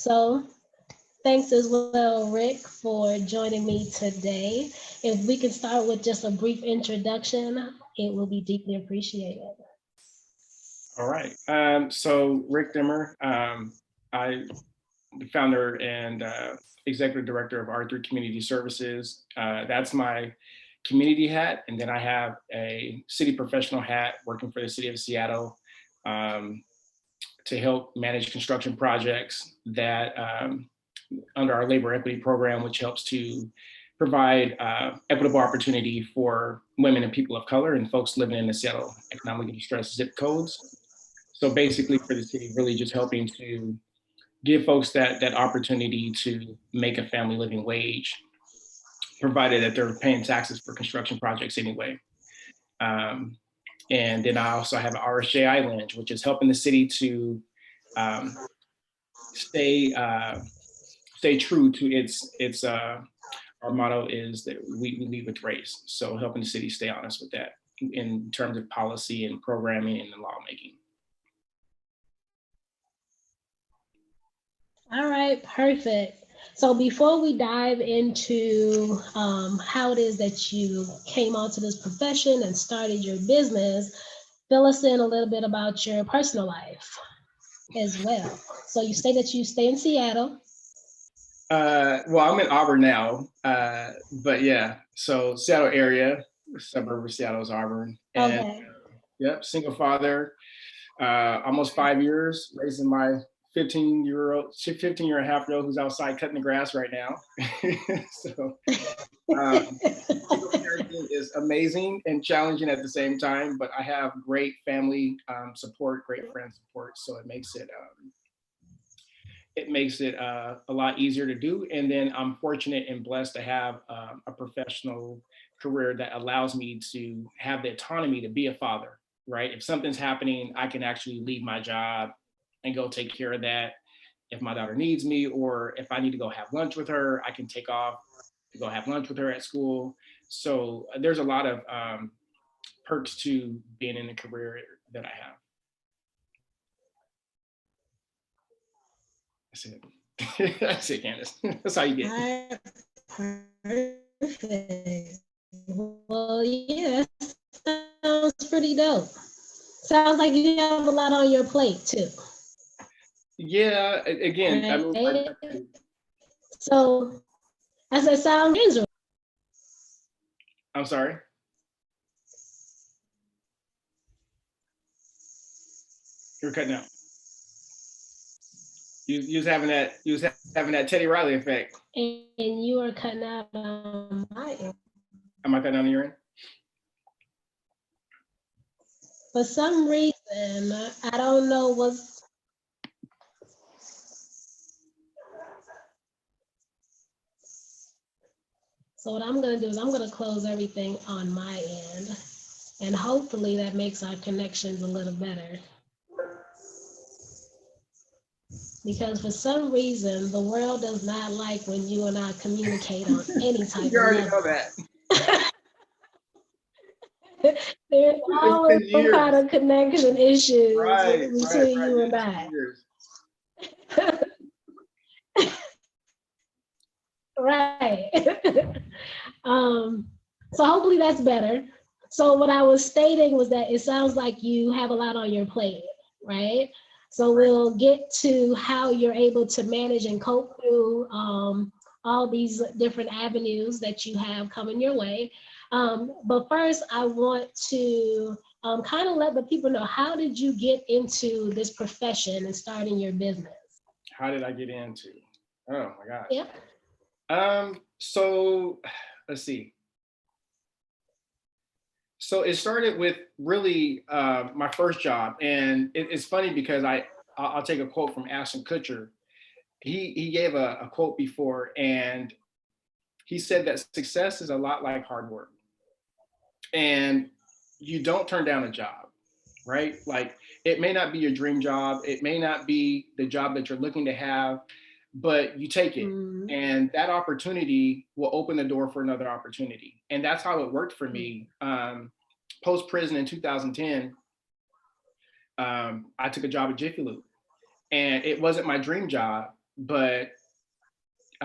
So thanks as well, Rick, for joining me today. If we can start with just a brief introduction, it will be deeply appreciated. All right. So Rick Dimmer, I the founder and executive director of R3 Community Services. That's my community hat. And then I have a city professional hat working for the city of Seattle um, to help manage construction projects that under our labor equity program, which helps to provide equitable opportunity for women and people of color and folks living in the Seattle economically distressed zip codes. So basically for the city, really just helping to give folks that opportunity to make a family living wage, provided that they're paying taxes for construction projects anyway. Um, and then I also have an RSJI lens, which is helping the city to um, stay stay true to its our motto is that we lead with race. So helping the city stay honest with that in terms of policy and programming and lawmaking. All right, perfect. So before we dive into how it is that you came onto this profession and started your business, fill us in a little bit about your personal life as well. So you say that you stay in Seattle. Well, I'm in Auburn now, but yeah, so Seattle area, suburb of Seattle is Auburn, and Okay. yep, single father, almost 5 years raising my 15-year-and-a-half-year-old who's outside cutting the grass right now. So single parenting is amazing and challenging at the same time, but I have great family support, great friend support, so it makes it a lot easier to do. And then I'm fortunate and blessed to have a professional career that allows me to have the autonomy to be a father, right? If something's happening, I can actually leave my job and go take care of that. If my daughter needs me, or if I need to go have lunch with her, I can take off to go have lunch with her at school. So there's a lot of perks to being in the career that I have. That's it. That's it, Candice. That's how you get. Perfect. Well, yeah, that sounds pretty dope. Sounds like you have a lot on your plate too. Yeah, again, I mean, Right? So, as it sounds tangible. I'm sorry. You're cutting out. You was having that Teddy Riley effect. And you are cutting out on my end. Am I cutting out on your end? For some reason, I don't know what's. So what I'm gonna do is I'm gonna close everything on my end, and hopefully that makes our connections a little better. Because for some reason, the world does not like when you and I communicate on any type You of already level. know that. There's It's always been some kind years. of connection issues Right. between you Yeah, and it's I. been years. Right. So hopefully that's better. So what I was stating was that it sounds like you have a lot on your plate, right? So Right. we'll get to how you're able to manage and cope through all these different avenues that you have coming your way. But first, I want to kind of let the people know, how did you get into this profession and starting your business? How did I get into? Oh my gosh. Yeah. So let's see. So it started with really my first job, and it's funny because I'll take a quote from Ashton Kutcher. He gave a quote before, and he said that success is a lot like hard work, and you don't turn down a job, right? Like it may not be your dream job, it may not be the job that you're looking to have, but you take it. Mm-hmm. And that opportunity will open the door for another opportunity. And that's how it worked for me. Post prison in 2010, I took a job at Jiffy Lube, and it wasn't my dream job, but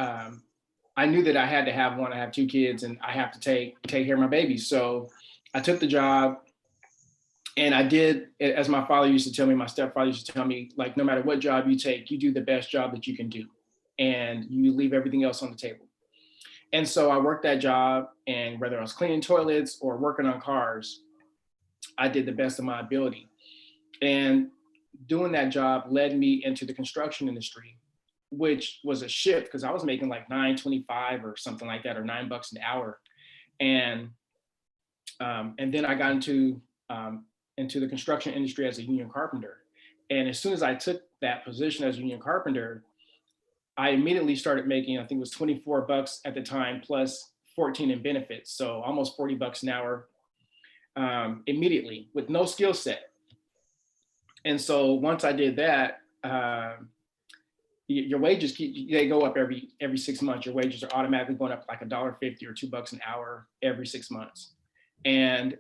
I knew that I had to have one. I have two kids, and I have to take care of my babies. So I took the job, and I did, as my father used to tell me, my stepfather used to tell me, like, no matter what job you take, you do the best job that you can do, and you leave everything else on the table. And so I worked that job, and whether I was cleaning toilets or working on cars, I did the best of my ability. And doing that job led me into the construction industry, which was a shift because I was making like $9.25 or something like that, or $9 an hour. And then I got into the construction industry as a union carpenter. And as soon as I took that position as a union carpenter, I immediately started making, I think it was $24 at the time, plus 14 in benefits. So almost $40 an hour immediately with no skill set. And so once I did that, your wages they go up every 6 months. Your wages are automatically going up like $1.50 or $2 an hour every 6 months. And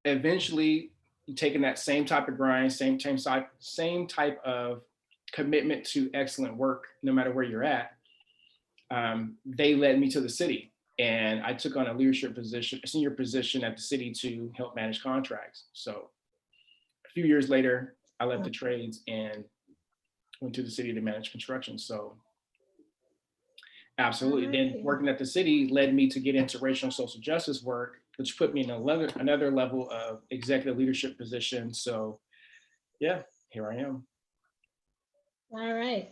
eventually, taking that same type of grind, same type of commitment to excellent work, no matter where you're at, they led me to the city, and I took on a leadership position, a senior position at the city to help manage contracts. So a few years later, I left the trades and went to the city to manage construction. So absolutely. Then working at the city led me to get into racial and social justice work, which put me in another level of executive leadership position. So yeah, here I am. All right.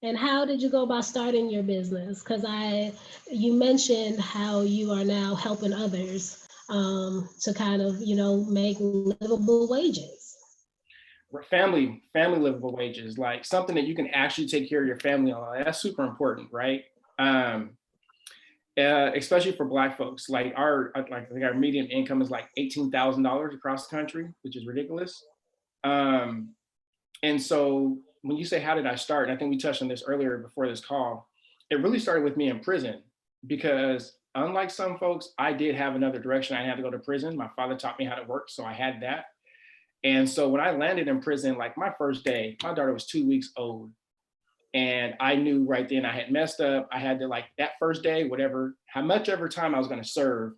And how did you go about starting your business? Because you mentioned how you are now helping others to kind of, make livable wages. Family livable wages, like something that you can actually take care of your family on. That's super important, right? Especially for Black folks, like our median income is like $18,000 across the country, which is ridiculous. And so when you say, how did I start? And I think we touched on this earlier before this call, it really started with me in prison, because unlike some folks, I did have another direction. I had to go to prison. My father taught me how to work, so I had that. And so when I landed in prison, like my first day, my daughter was 2 weeks old. And I knew right then I had messed up. I had to, like, that first day, how much ever time I was going to serve,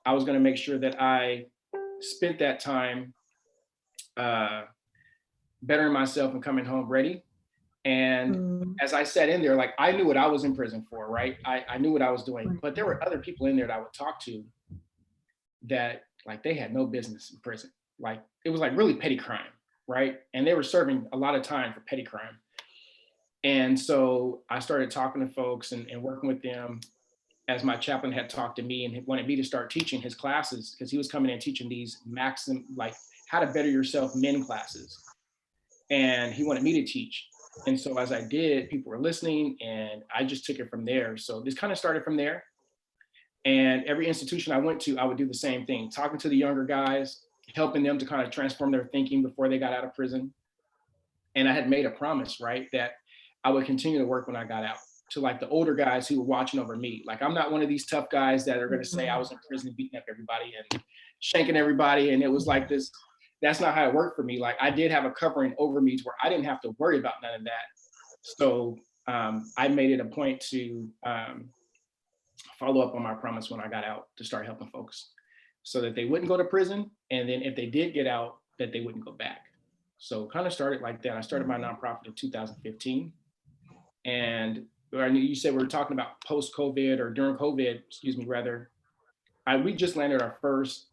I was going to make sure that I spent that time bettering myself and coming home ready. And as I sat in there, like, I knew what I was in prison for, right? I knew what I was doing, but there were other people in there that I would talk to that, like, they had no business in prison. Like, it was like really petty crime, right? And they were serving a lot of time for petty crime. And so I started talking to folks and working with them, as my chaplain had talked to me and wanted me to start teaching his classes, because he was coming in teaching these like how to better yourself men classes. And he wanted me to teach. And so as I did, people were listening, and I just took it from there. So this kind of started from there. And every institution I went to, I would do the same thing, talking to the younger guys, helping them to kind of transform their thinking before they got out of prison. And I had made a promise, right, that I would continue to work when I got out, to like the older guys who were watching over me. Like, I'm not one of these tough guys that are going to say I was in prison beating up everybody and shanking everybody. And it was like this, that's not how it worked for me. Like, I did have a covering over me to where I didn't have to worry about none of that. So I made it a point to follow up on my promise when I got out, to start helping folks so that they wouldn't go to prison. And then if they did get out, that they wouldn't go back. So kind of started like that. I started my nonprofit in 2015. And you said we were talking about post-COVID, or during COVID, excuse me, rather. We just landed our first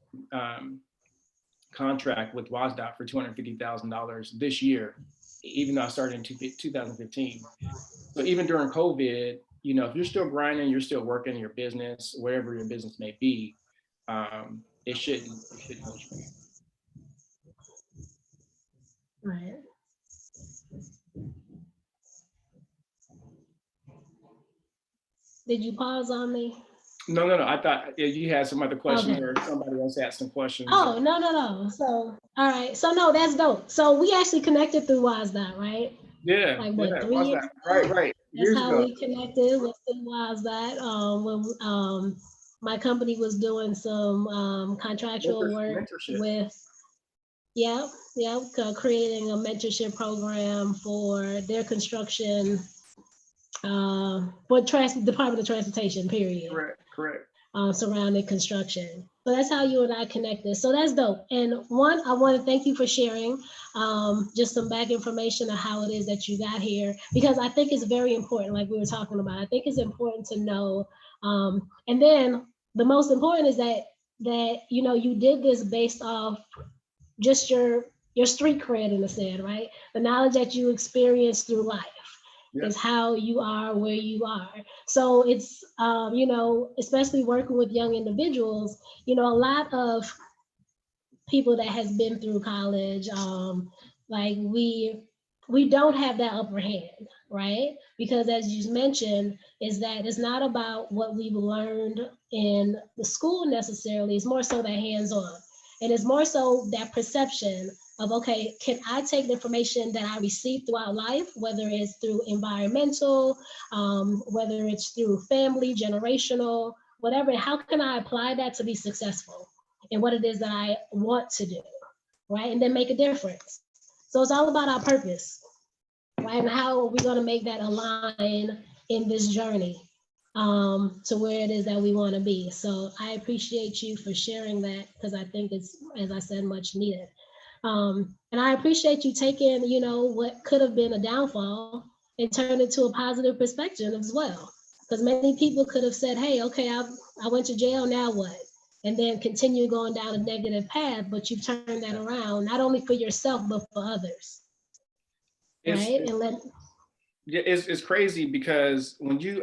contract with WASDOT for $250,000 this year, even though I started in 2015. So even during COVID, if you're still grinding, you're still working your business, wherever your business may be, it shouldn't hold you back. Right. Did you pause on me? No. I thought you had some other questions, okay, or somebody else asked some questions. Oh, no. So, all right. So, no, that's dope. So we actually connected through WASDOT, right? Yeah. Like what, 3 years ago? Right. That's years how ago. We connected with WASDOT. When my company was doing some contractual work with, creating a mentorship program for their construction for Department of Transportation, period. Correct. Surrounding construction. So that's how you and I connected. So that's dope. And one, I want to thank you for sharing just some back information of how it is that you got here, because I think it's very important, like we were talking about. I think it's important to know. And then the most important is that you know, you did this based off just your street cred in a sense, right? The knowledge that you experienced through life is how you are where you are. So it's, you know, especially working with young individuals, you know, a lot of people that has been through college, like we don't have that upper hand, right? Because as you mentioned, is that it's not about what we've learned in the school necessarily, it's more so that hands-on. And it's more so that perception of, okay, can I take the information that I received throughout life, whether it's through environmental, whether it's through family, generational, whatever, how can I apply that to be successful in what it is that I want to do, right? And then make a difference. So it's all about our purpose, right? And how are we going to make that align in this journey to where it is that we want to be. So I appreciate you for sharing that, because I think it's, as I said, much needed. And I appreciate you taking, you know, what could have been a downfall and turn it to a positive perspective as well. Because many people could have said, hey, okay, I went to jail, now what? And then continue going down a negative path, but you've turned that around, not only for yourself, but for others. Right? It's crazy because when you,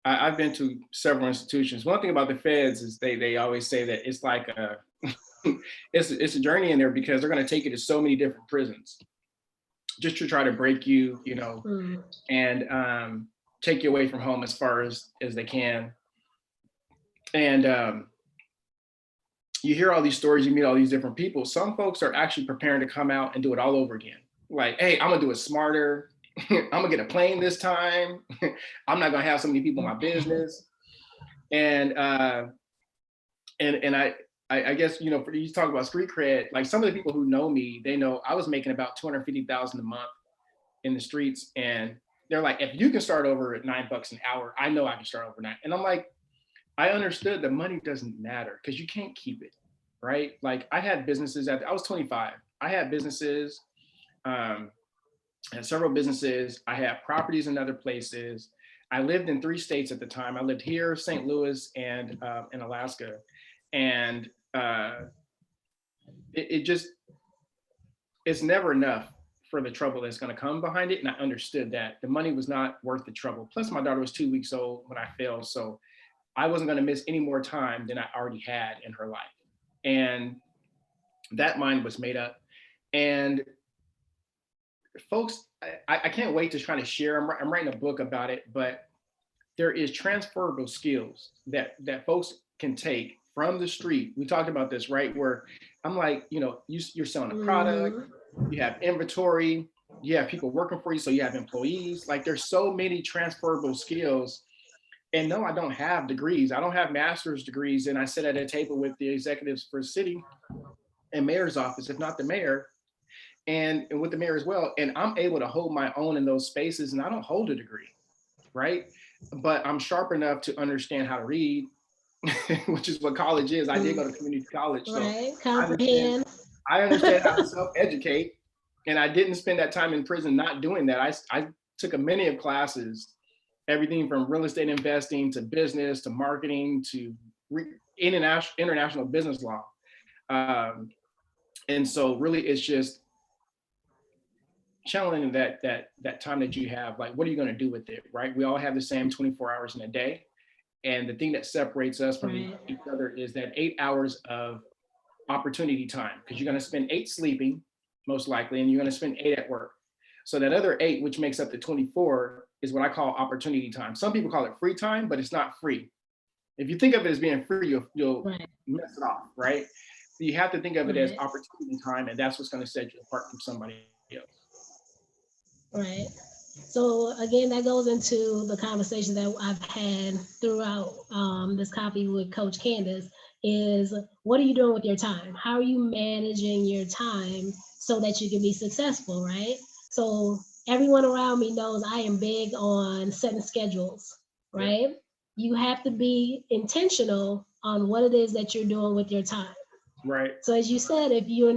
I've been to several institutions. One thing about the feds is they always say that it's like it's a journey in there, because they're going to take you to so many different prisons just to try to break you, you know, and take you away from home as far as they can. And you hear all these stories, you meet all these different people. Some folks are actually preparing to come out and do it all over again. Like, hey, I'm gonna do it smarter. I'm gonna get a plane this time. I'm not gonna have so many people in my business. And I guess, you know, for you talk about street cred, like some of the people who know me, they know I was making about $250,000 a month in the streets, and they're like, if you can start over at $9 an hour, I know I can start overnight. And I'm like, I understood the money doesn't matter because you can't keep it, right? Like I had businesses I was 25. I had businesses, I had several businesses. I had properties in other places. I lived in 3 states at the time. I lived here, St. Louis, and in Alaska. And it's never enough for the trouble that's going to come behind it. And I understood that the money was not worth the trouble. Plus my daughter was 2 weeks old when I failed. So I wasn't going to miss any more time than I already had in her life. And that mind was made up. And folks, I can't wait to try to share. I'm writing a book about it, but there is transferable skills that folks can take from the street. We talked about this, right? Where I'm like, you know, you're selling a product, you have inventory, you have people working for you, so you have employees. Like there's so many transferable skills. And no, I don't have degrees. I don't have master's degrees. And I sit at a table with the executives for city and mayor's office, if not the mayor, and with the mayor as well. And I'm able to hold my own in those spaces, and I don't hold a degree, right? But I'm sharp enough to understand how to read, which is what college is. I did go to community college. So right. Comprehend. I understand how to self-educate. And I didn't spend that time in prison not doing that. I took a many of classes, everything from real estate investing to business to marketing to international business law. And so really it's just channeling that time that you have, like, what are you going to do with it, right? We all have the same 24 hours in a day. And the thing that separates us from each other is that 8 hours of opportunity time, because you're going to spend 8 sleeping, most likely, and you're going to spend 8 at work. So that other 8, which makes up the 24, is what I call opportunity time. Some people call it free time, but it's not free. If you think of it as being free, you'll mess it off, right? So you have to think of it as opportunity time, and that's what's going to set you apart from somebody else. Right. So again, that goes into the conversation that I've had throughout this copy with Coach Candice is, what are you doing with your time? How are you managing your time so that you can be successful, right? So everyone around me knows I am big on setting schedules, right? You have to be intentional on what it is that you're doing with your time. Right. So as you said, if you're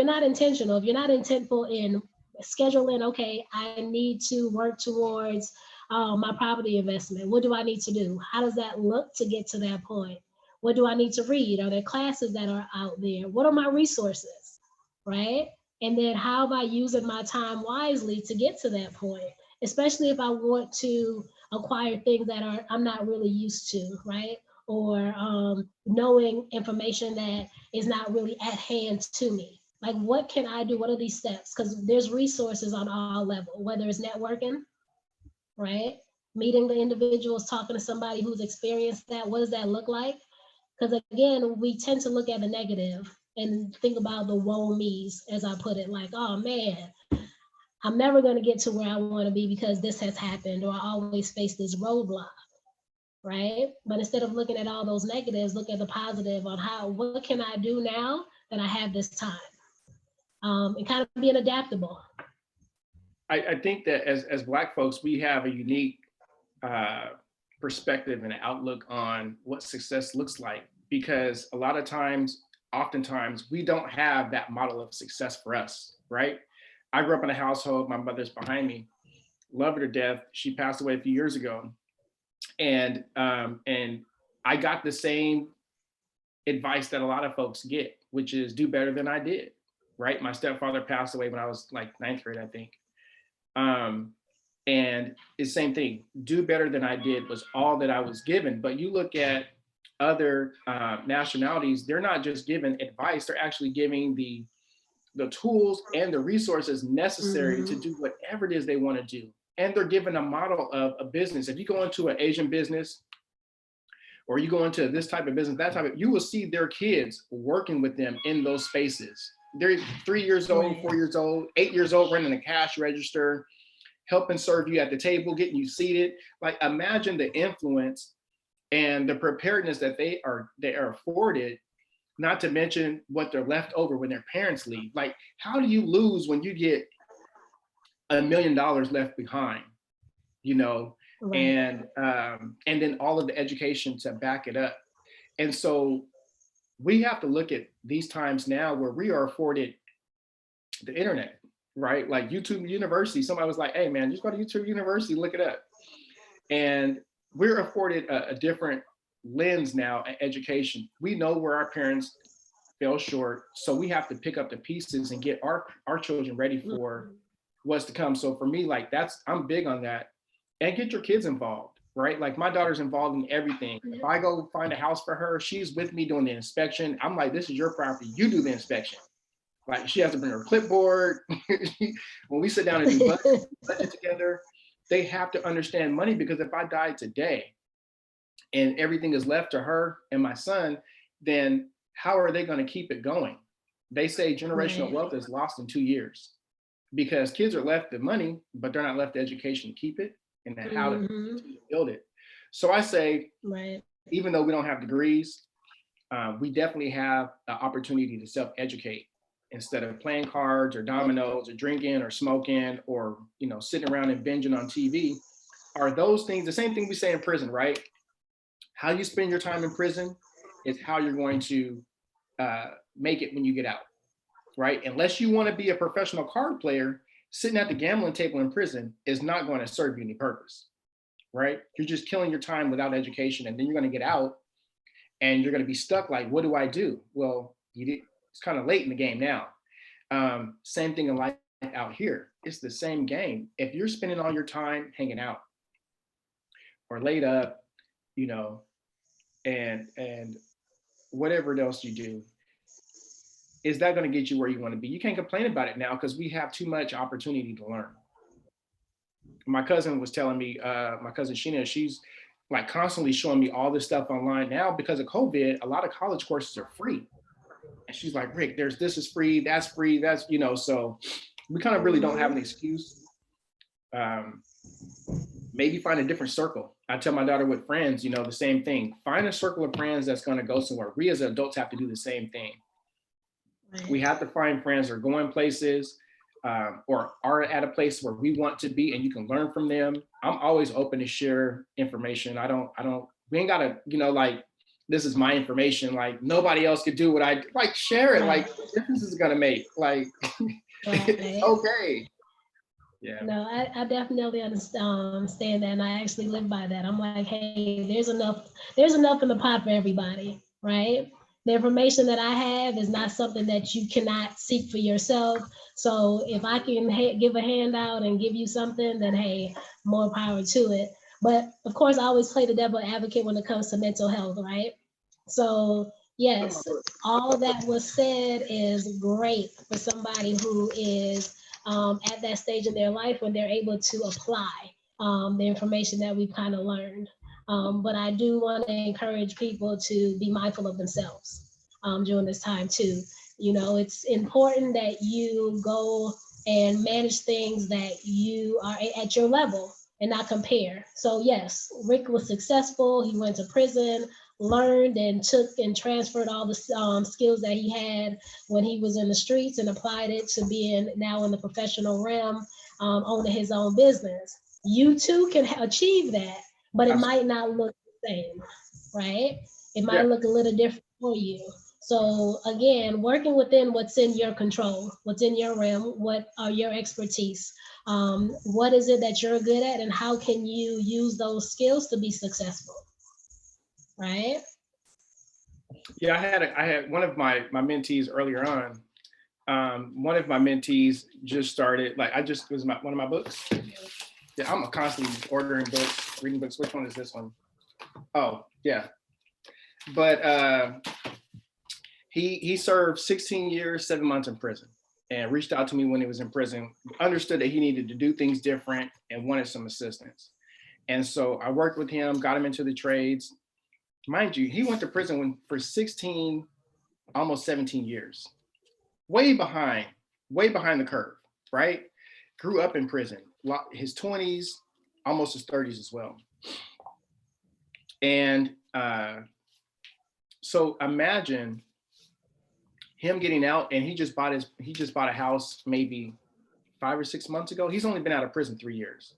not intentional, if you're not intentful in scheduling, okay, I need to work towards my property investment. What do I need to do? How does that look to get to that point? What do I need to read? Are there classes that are out there? What are my resources? Right? And then how am I using my time wisely to get to that point? Especially if I want to acquire things that I'm not really used to, right? Or knowing information that is not really at hand to me. Like, what can I do? What are these steps? Because there's resources on all levels, whether it's networking, right? Meeting the individuals, talking to somebody who's experienced that. What does that look like? Because again, we tend to look at the negative and think about the woe me's, as I put it, like, oh man, I'm never going to get to where I want to be because this has happened, or I always face this roadblock, right? But instead of looking at all those negatives, look at the positive on what can I do now that I have this time? And kind of being adaptable. I think that as Black folks, we have a unique perspective and outlook on what success looks like, because a lot of times, oftentimes, we don't have that model of success for us, right? I grew up in a household, my mother's behind me, love her to death. She passed away a few years ago. And I got the same advice that a lot of folks get, which is do better than I did, right? My stepfather passed away when I was like ninth grade, I think. And the same thing, do better than I did was all that I was given. But you look at other nationalities, they're not just given advice, they're actually giving the tools and the resources necessary to do whatever it is they want to do. And they're given a model of a business. If you go into an Asian business, or you go into this type of business, that type of, you will see their kids working with them in those spaces. They're 3 years old, 4 years old, 8 years old, running a cash register, helping serve you at the table, getting you seated. Like, imagine the influence and the preparedness that they are afforded, not to mention what they're left over when their parents leave. Like, how do you lose when you get $1 million left behind, you know? Right. And then all of the education to back it up. And so we have to look at these times now where we are afforded the internet, right? Like YouTube University, somebody was like, hey man, just go to YouTube University, look it up. And we're afforded a different lens now at education. We know where our parents fell short, so we have to pick up the pieces and get our children ready for what's to come. So for me, like, I'm big on that. And get your kids involved, right? Like, my daughter's involved in everything. If I go find a house for her, she's with me doing the inspection. I'm like, this is your property, you do the inspection. Like, she has to bring her clipboard. When we sit down and do budget together, they have to understand money, because if I die today and everything is left to her and my son, then how are they going to keep it going? They say generational wealth is lost in 2 years, because kids are left the money, but they're not left the education to keep it and how to build it. So I say, even though we don't have degrees, we definitely have an opportunity to self-educate instead of playing cards or dominoes or drinking or smoking or, you know, sitting around and binging on TV. Are those things the same thing we say in prison, right? How you spend your time in prison is how you're going to make it when you get out, right? Unless you want to be a professional card player, sitting at the gambling table in prison is not going to serve you any purpose, right? You're just killing your time without education, and then you're going to get out and you're going to be stuck like, what do I do? Well, it's kind of late in the game now. Same thing in life out here. It's the same game. If you're spending all your time hanging out or laid up, you know, and whatever else you do, is that going to get you where you want to be? You can't complain about it now because we have too much opportunity to learn. My cousin was telling me, my cousin Sheena, she's like constantly showing me all this stuff online now because of COVID. A lot of college courses are free. And she's like, Rick, this is free, that's, you know, so we kind of really don't have an excuse. Maybe find a different circle. I tell my daughter with friends, you know, the same thing. Find a circle of friends that's going to go somewhere. We as adults have to do the same thing. We have to find friends that are going places. or are at a place where we want to be and you can learn from them, I'm always open to share information. We ain't gotta, like, this is my information. Like nobody else could do what I like, share it. Like what difference is it gonna make? Like it's okay. Yeah. No, I definitely understand that, and I actually live by that. I'm like, hey, there's enough in the pot for everybody, right? The information that I have is not something that you cannot seek for yourself. So if I can give a handout and give you something, then hey, more power to it. But of course, I always play the devil advocate when it comes to mental health, right? So yes, all that was said is great for somebody who is at that stage in their life when they're able to apply the information that we've kind of learned. But I do want to encourage people to be mindful of themselves during this time too. It's important that you go and manage things that you are at your level and not compare. So yes, Rick was successful. He went to prison, learned and took and transferred all the skills that he had when he was in the streets and applied it to being now in the professional realm, owning his own business. You too can achieve that, but it might not look the same, right? It might look a little different for you. So again, working within what's in your control, what's in your realm, what are your expertise, what is it that you're good at, and how can you use those skills to be successful, right? Yeah, I had one of my mentees earlier on. One of my mentees just started, like, was one of my books. Yeah, I'm constantly ordering books, reading books. Which one is this one? Oh, yeah. But he served 16 years, 7 months in prison, and reached out to me when he was in prison, understood that he needed to do things different and wanted some assistance. And so I worked with him, got him into the trades. Mind you, he went to prison for 16, almost 17 years. Way behind the curve, right? Grew up in prison, his 20s, almost his 30s as well. And so imagine him getting out, and he just bought a house maybe 5 or 6 months ago. He's only been out of prison 3 years.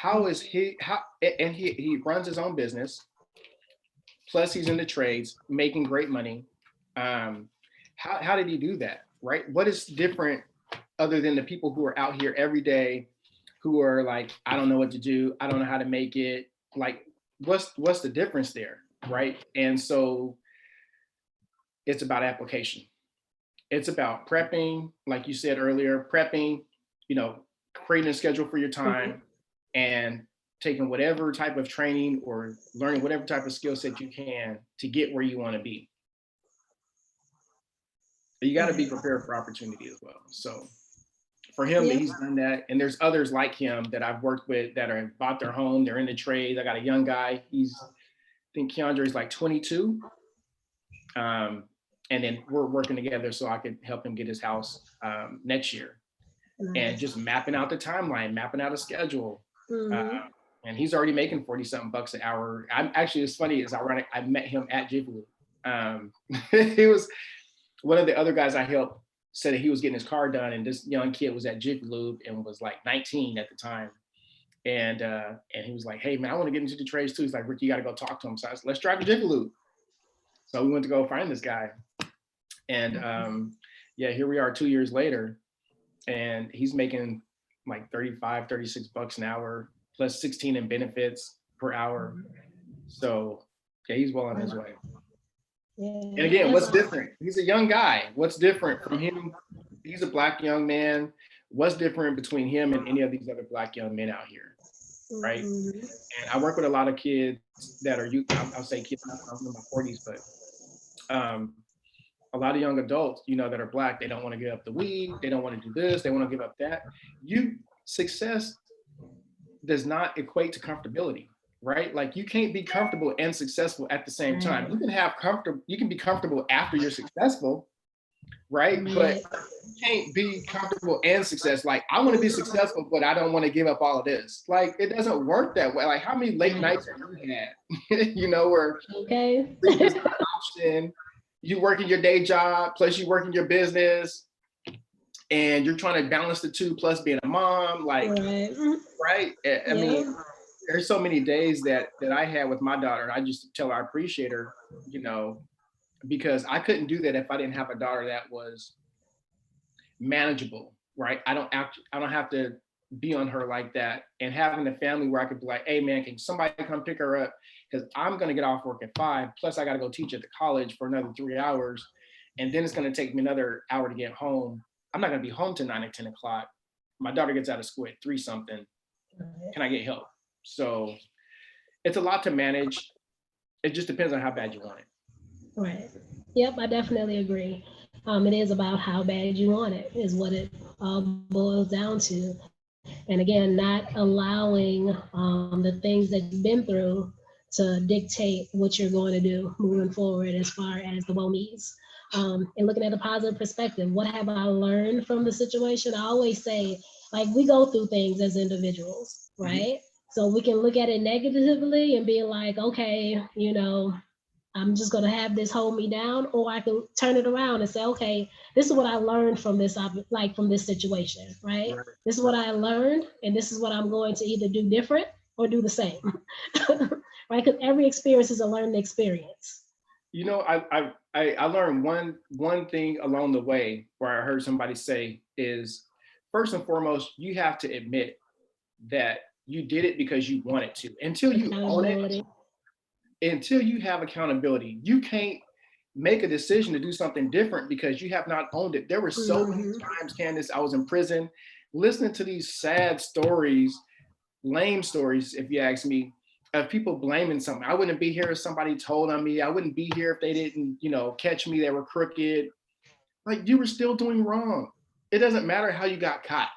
And he runs his own business. Plus he's in the trades, making great money. How did he do that, right? What is different other than the people who are out here every day who are like, I don't know what to do, I don't know how to make it. Like, what's the difference there, right? And so it's about application. It's about prepping, like you said earlier, prepping, creating a schedule for your time and taking whatever type of training or learning whatever type of skill set you can to get where you want to be. But you got to be prepared for opportunity as well. So for him, he's done that. And there's others like him that I've worked with that are bought their home, they're in the trades. I got a young guy, I think Keandre is like 22. And then we're working together so I could help him get his house next year. And just mapping out the timeline, mapping out a schedule. And he's already making 40 something bucks an hour. It's funny, it's ironic. I met him at Jiffy Lube. He was one of the other guys I helped said that he was getting his car done, and this young kid was at Jiffy Lube and was like 19 at the time. And he was like, hey man, I want to get into the trades too. He's like, Rick, you got to go talk to him. So I said, let's drive to Jiffy Lube. So we went to go find this guy. And here we are 2 years later, and he's making like 35, 36 bucks an hour, plus 16 in benefits per hour. So yeah, he's well on his way. And again, what's different? He's a young guy. What's different from him? He's a Black young man. What's different between him and any of these other Black young men out here, right? And I work with a lot of kids that are youth. I'll say kids, I'm in my 40s, but a lot of young adults, that are Black, they don't want to give up the weed. They don't want to do this. They want to give up that. Success does not equate to comfortability, right? Like you can't be comfortable and successful at the same time. You can be comfortable after you're successful, right? But you can't be comfortable and successful. Like I want to be successful, but I don't want to give up all of this. Like it doesn't work that way. Like how many late nights have you had, where sleep is not an option, you working your day job, plus you working your business, and you're trying to balance the two plus being a mom, like, Right. right? I mean, Yeah. there's so many days that I had with my daughter, and I just tell her I appreciate her, you know, because I couldn't do that if I didn't have a daughter that was manageable, right? I don't have to be on her like that. And having a family where I could be like, hey man, can somebody come pick her up? Because I'm gonna get off work at 5, plus I gotta go teach at the college for another 3 hours. And then it's gonna take me another hour to get home. I'm not gonna be home till 9 or 10 o'clock. My daughter gets out of school at 3 something. Right. Can I get help? So it's a lot to manage. It just depends on how bad you want it. Right. Yep, I definitely agree. It is about how bad you want it, is what it all boils down to. And again, not allowing the things that you've been through to dictate what you're going to do moving forward as far as the womies. And looking at a positive perspective, what have I learned from the situation? I always say, like, we go through things as individuals, right? So we can look at it negatively and be like, okay, I'm just going to have this hold me down, or I can turn it around and say, okay, this is what I learned from this, like from this situation, right? Right. This is what I learned, and this is what I'm going to either do different or do the same, right? Because every experience is a learning experience. You know, I learned one thing along the way where I heard somebody say is, first and foremost, you have to admit that you did it because you wanted to. Until you own it, Accountability. until you have accountability, you can't make a decision to do something different because you have not owned it. There were so many Mhm. times, Candice, I was in prison listening to these sad stories, lame stories, if you ask me, of people blaming something. I wouldn't be here if somebody told on me. I wouldn't be here if they didn't, catch me. They were crooked. Like, you were still doing wrong. It doesn't matter how you got caught,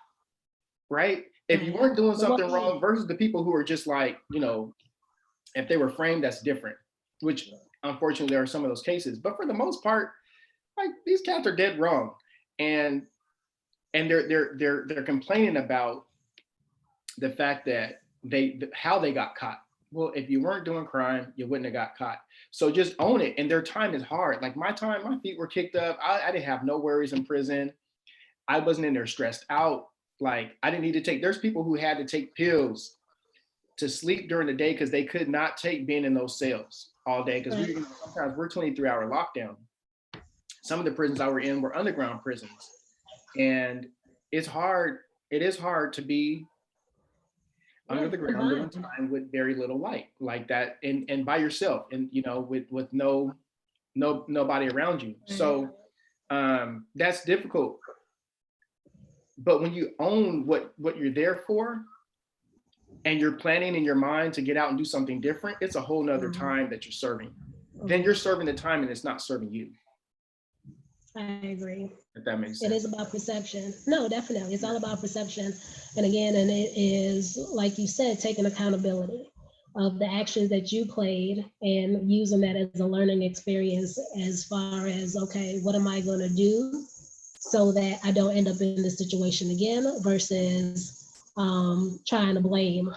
right? If you Right. weren't doing But what something wrong versus the people who are just like, if they were framed, that's different, which unfortunately there are some of those cases. But for the most part, like, these cats are dead wrong. And they're complaining about the fact that how they got caught. Well, if you weren't doing crime, you wouldn't have got caught. So just own it. And their time is hard. Like my time, my feet were kicked up. I didn't have no worries in prison. I wasn't in there stressed out. Like, I didn't need to take, there's people who had to take pills to sleep during the day because they could not take being in those cells all day. Because right. sometimes we're 23-hour lockdown. Some of the prisons I were in were underground prisons. And it's hard, it is hard to be under Yeah, the ground during survive. time with very little light like that, and by yourself, and with nobody around you. Right. So that's difficult. But when you own what you're there for, and you're planning in your mind to get out and do something different, it's a whole nother Mhm. time that you're serving. Then you're serving the time and it's not serving you, I agree. if that makes It is sense. about perception. No, definitely. It's all about perception. And again, and it is, like you said, taking accountability of the actions that you played and using that as a learning experience as far as, okay, what am I going to do so that I don't end up in this situation again versus trying to blame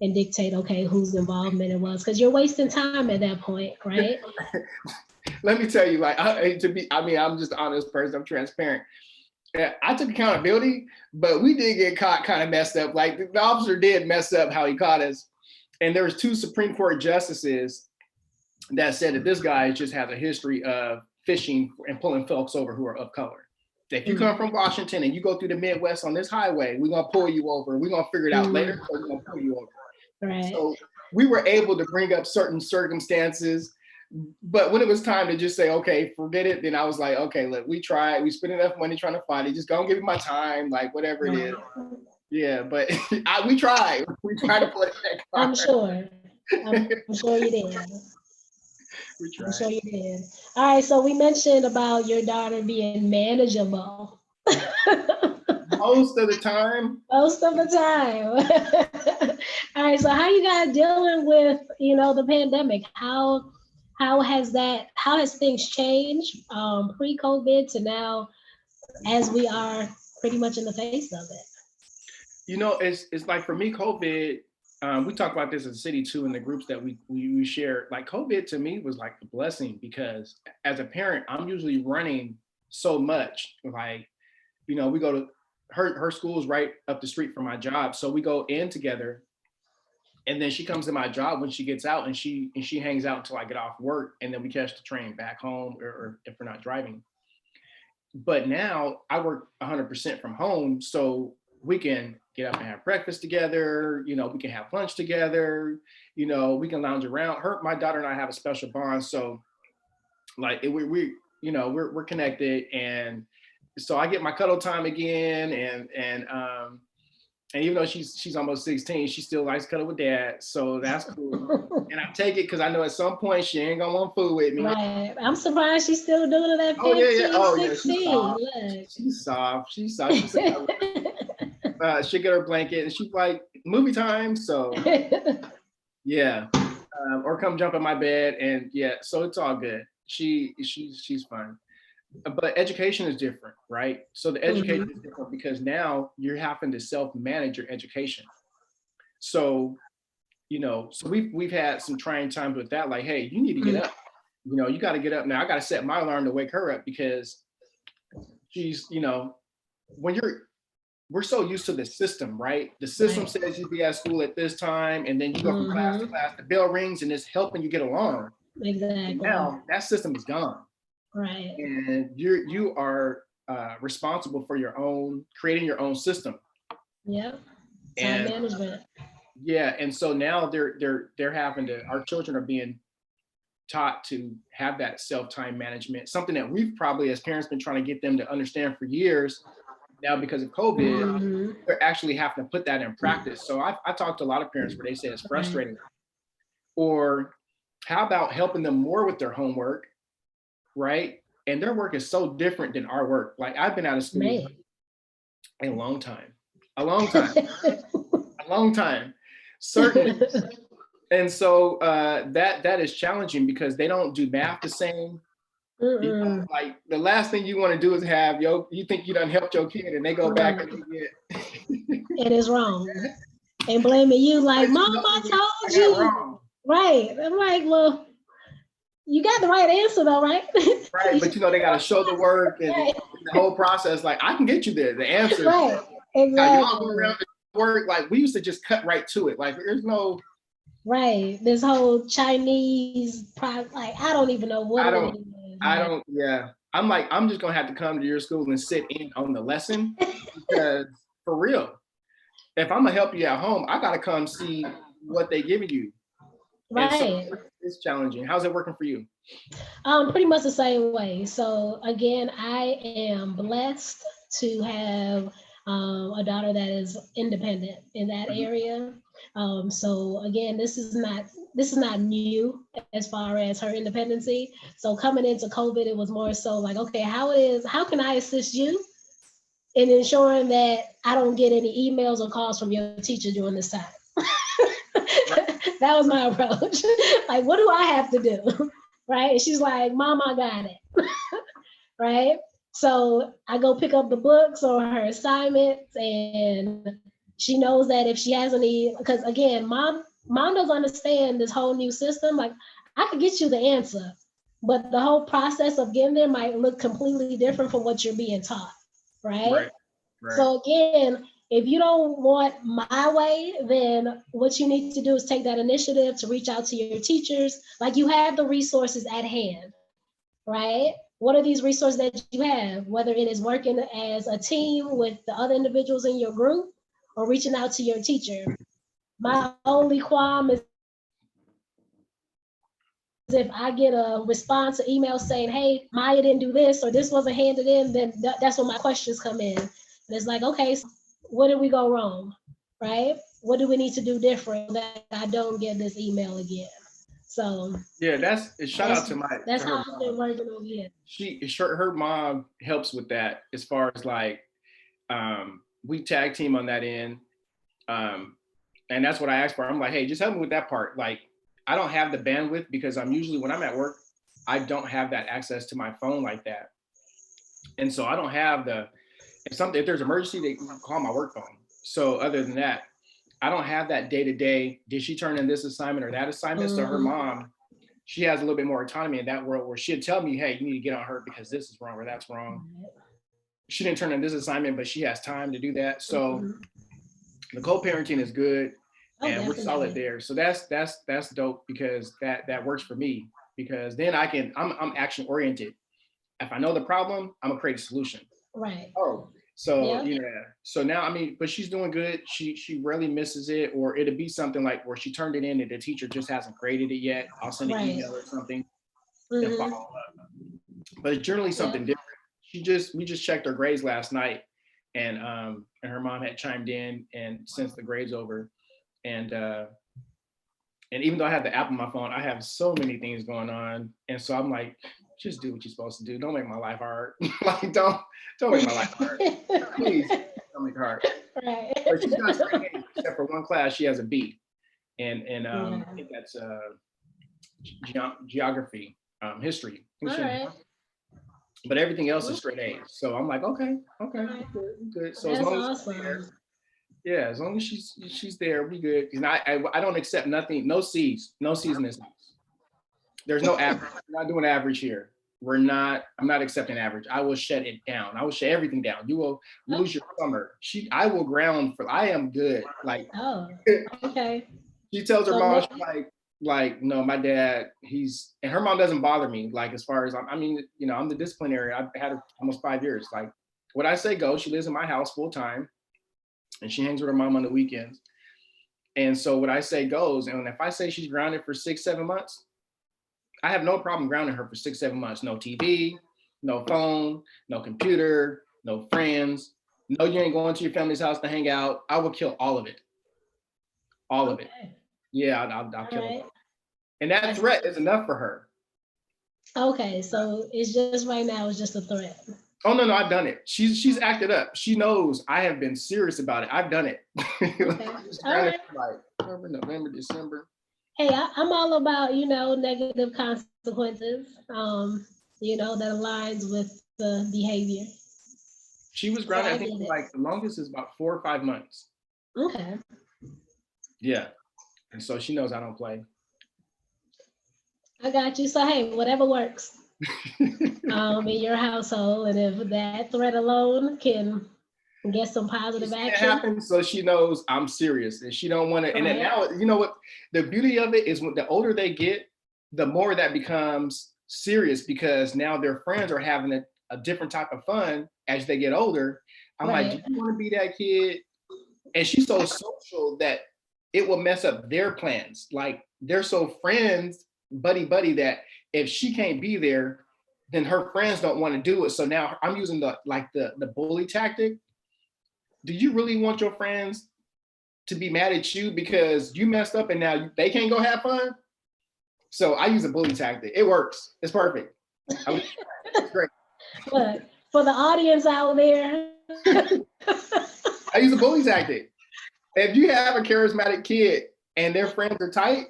and dictate, okay, whose involvement it was. Because you're wasting time at that point, right? Let me tell you, like, I'm just an honest person, I'm transparent. I took accountability, but we did get caught kind of messed up. Like, the officer did mess up how he caught us. And there was 2 Supreme Court justices that said that this guy just has a history of fishing and pulling folks over who are of color. If you come from Washington and you go through the Midwest on this highway, we're gonna pull you over. We're gonna figure it out later, but we're gonna pull you over. Right. So we were able to bring up certain circumstances, but when it was time to just say, okay, forget it, then I was like, okay, look, we tried, we spent enough money trying to find it. Just go and give me my time, like whatever it is. Right. Yeah, but we tried. We tried to play that I'm card. sure. I'm sure you did. We I'm tried. sure you did. All right, so we mentioned about your daughter being manageable. Most of the time, Most of the time. All right, so how you guys dealing with, the pandemic? How has things changed pre-COVID to now as we are pretty much in the face of it? it's like for me, COVID. We talk about this as a city too in the groups that we share. Like, COVID to me was like a blessing because as a parent, I'm usually running so much, like, we go to her school's right up the street from my job. So we go in together. And then she comes to my job when she gets out, and she hangs out until I get off work, and then we catch the train back home, or if we're not driving. But now I work 100% from home, so we can get up and have breakfast together. We can have lunch together. We can lounge around. My daughter and I have a special bond, so like we're connected, and so I get my cuddle time again, and even though she's almost 16, she still likes to cuddle with dad. So that's cool. And I take it because I know at some point she ain't gonna want food with me. Right. I'm surprised she's still doing it at 15, oh, yeah. Oh, 16. Yeah, she's soft. She's soft. She's she'll get her blanket and she's like, movie time. So yeah. Or come jump in my bed, and yeah, so it's all good. She's fun. But education is different, right? So the education is different because now you're having to self-manage your education. So, so we've had some trying times with that. Like, hey, you need to get up. You got to get up now. I got to set my alarm to wake her up because she's, we're so used to the system, right? The system says you'll be at school at this time, and then you go from class to class. The bell rings, and it's helping you get along. Exactly. And now that system is gone. Right. And you are responsible for creating your own system. Yep. Time management. Yeah, and so now they're having to. Our children are being taught to have that self-time management, something that we've probably as parents been trying to get them to understand for years. Now because of COVID, they're actually having to put that in practice. So I talked to a lot of parents where they say it's frustrating. Or how about helping them more with their homework? Right? And their work is so different than our work. Like I've been out of school a long time, a long time, certainly. And so that is challenging because they don't do math the same. Like the last thing you want to do is have you think you done helped your kid, and they go back and they get it is wrong, and blaming you like, Mom, I told you. Wrong. Right. I'm like, well, you got the right answer though, right? Right, but they got to show the work and the whole process. Like I can get you the answer. Right, exactly. Y'all go around the work like we used to just cut right to it. Like there's no. Right, this whole Chinese, like I don't even know what it is. I don't. Yeah, I'm like I'm just gonna have to come to your school and sit in on the lesson because for real, if I'm gonna help you at home, I gotta come see what they giving you. Right. So it's challenging. How's it working for you? Pretty much the same way. So again, I am blessed to have a daughter that is independent in that area. So again, this is not new as far as her independency. So coming into COVID, it was more so like, okay, how can I assist you in ensuring that I don't get any emails or calls from your teacher during this time? That was my approach. Like, what do I have to do? Right? And she's like, Mom, I got it. Right? So I go pick up the books or her assignments, and she knows that if she has any, because again, mom doesn't understand this whole new system. Like, I could get you the answer, but the whole process of getting there might look completely different from what you're being taught. Right. So again, if you don't want my way, then what you need to do is take that initiative to reach out to your teachers. Like, you have the resources at hand, right? What are these resources that you have? Whether it is working as a team with the other individuals in your group or reaching out to your teacher. My only qualm is if I get a response, an email saying, hey, Maya didn't do this, or this wasn't handed in, then that's when my questions come in. And it's like, okay, so what did we go wrong, right? What do we need to do different that I don't get this email again? So yeah, shout out to my. That's how I've been working over here. Her mom helps with that as far as like, we tag team on that end, and that's what I asked for. I'm like, hey, just help me with that part. Like, I don't have the bandwidth because I'm usually when I'm at work, I don't have that access to my phone like that, and so I don't have if there's emergency, they can call my work phone. So other than that, I don't have that day to day. Did she turn in this assignment or that assignment? So her mom, she has a little bit more autonomy in that world where she'll tell me, hey, you need to get on her because this is wrong or that's wrong. she didn't turn in this assignment, but she has time to do that. So Mhm. the co-parenting is good, Oh, and we're solid definitely. there. So that's dope, because that works for me, because then I'm action oriented. If I know the problem, I'm gonna create a solution. Right. Oh, so Yeah. yeah. So now, I mean, but she's doing good. She rarely misses it, or it'll be something like where she turned it in and the teacher just hasn't graded it yet. I'll send an Right. email or something and follow Hmm. up. But it's generally Yeah. something different. We just checked her grades last night, and her mom had chimed in and since the grades over, and even though I have the app on my phone, I have so many things going on, and so I'm like, just do what you're supposed to do. Don't make my life hard. Like, don't make my life hard. Please don't make it hard. Right. But she's got straight A's, except for one class she has a B, and Yeah. I think that's geography, history. All right. But everything else is Okay. straight A's. So I'm like, okay, All okay, right. good, good. So as That's long as she's there, awesome. yeah, as long as she's there, we good. Because I don't accept nothing, no C's in this house. There's no average. We're not doing average here. I'm not accepting average. I will shut it down. I will shut everything down. You will lose your summer. I will ground for, I am good. Like, Oh, okay. she tells her So mom, she's next, like, no, my dad, and her mom doesn't bother me. Like, as far as, I mean, I'm the disciplinary. I've had her almost 5 years. Like, what I say goes. She lives in my house full time, and she hangs with her mom on the weekends. And so what I say goes. And if I say she's grounded for 6-7 months, I have no problem grounding her for 6-7 months. No TV, no phone, no computer, no friends. No, you ain't going to your family's house to hang out. I will kill all of it. All of it. okay. Yeah, I'll All kill it right. all. And that threat is enough for her. Okay. So it's just right now, it's just a threat. Oh no, I've done it. She's acted up. She knows I have been serious about it. I've done it. Okay. Just All right. like October, November, December. Hey, I'm all about, negative consequences, that aligns with the behavior. She was So grounded, I I think, get for it. like the longest is about 4 or 5 months. Okay. Yeah. And so she knows I don't play. I got you. So hey, whatever works in your household, and if that threat alone can get some positive She's seen it action, happen, so she knows I'm serious, and she don't want to. And then right? now, you know what? The beauty of it is, when the older they get, the more that becomes serious, because now their friends are having a different type of fun as they get older. I'm like, do Right. you want to be that kid? And she's so social that it will mess up their plans. Like, they're so friends, buddy, that if she can't be there, then her friends don't want to do it. So now I'm using the bully tactic. Do you really want your friends to be mad at you because you messed up and now they can't go have fun? So I use a bully tactic. It works. It's perfect. It's great. Look, for the audience out there, I use a bully tactic. If you have a charismatic kid and their friends are tight,